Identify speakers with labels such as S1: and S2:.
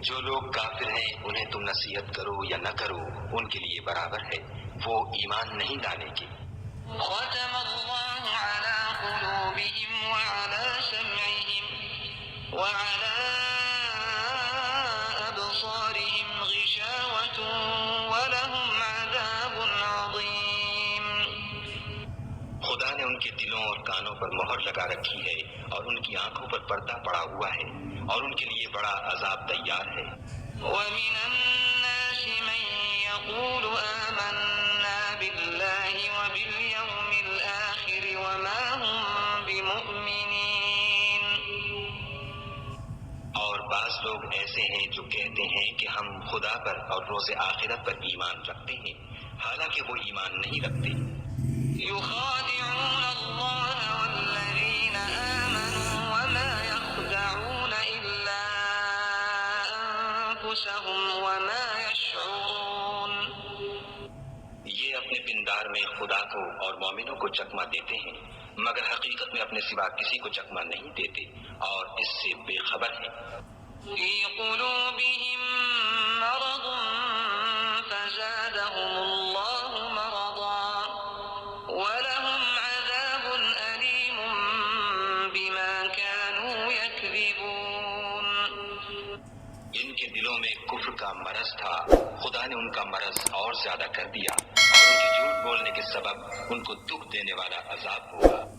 S1: جو لوگ کافر ہیں انہیں تم نصیحت کرو یا نہ کرو ان کے لیے برابر ہے، وہ ایمان نہیں لانے کے۔
S2: ختم اللہ علی قلوبہم وعلی سمعہم وعلی ابصارہم غشاوۃ ولہم عذاب عظیم۔
S1: خدا نے ان کے دلوں اور کانوں پر مہر لگا رکھی ہے اور ان کی آنکھوں پر پردہ پڑا ہوا ہے اور ان کے لیے بڑا عذاب تیار ہے۔
S2: وَمِنَ النَّاسِ مَن يَقُولُ آمَنَّا بِاللَّهِ وَبِالْيَوْمِ الْآخِرِ وَمَا هُم بِمُؤْمِنِينَ۔
S1: اور بعض لوگ ایسے ہیں جو کہتے ہیں کہ ہم خدا پر اور روز آخرت پر ایمان رکھتے ہیں، حالانکہ وہ ایمان نہیں رکھتے۔
S2: يخادعون الله والذين آمنوا وما يخدعون إلا أنفسهم وما يشعرون۔
S1: یہ اپنے پندار میں خدا کو اور مومنوں کو چکمہ دیتے ہیں، مگر حقیقت میں اپنے سوا کسی کو چکمہ نہیں دیتے اور اس سے بے خبر ہیں۔
S2: في قلوبهم مرض فزادهم الله مرضا ولهم عذاب أليم بما كانوا يكذبون۔
S1: ان کے دلوں میں کفر کا مرض تھا، خدا نے ان کا مرض اور زیادہ کر دیا اور ان کے جھوٹ بولنے کے سبب ان کو دکھ دینے والا عذاب ہوگا۔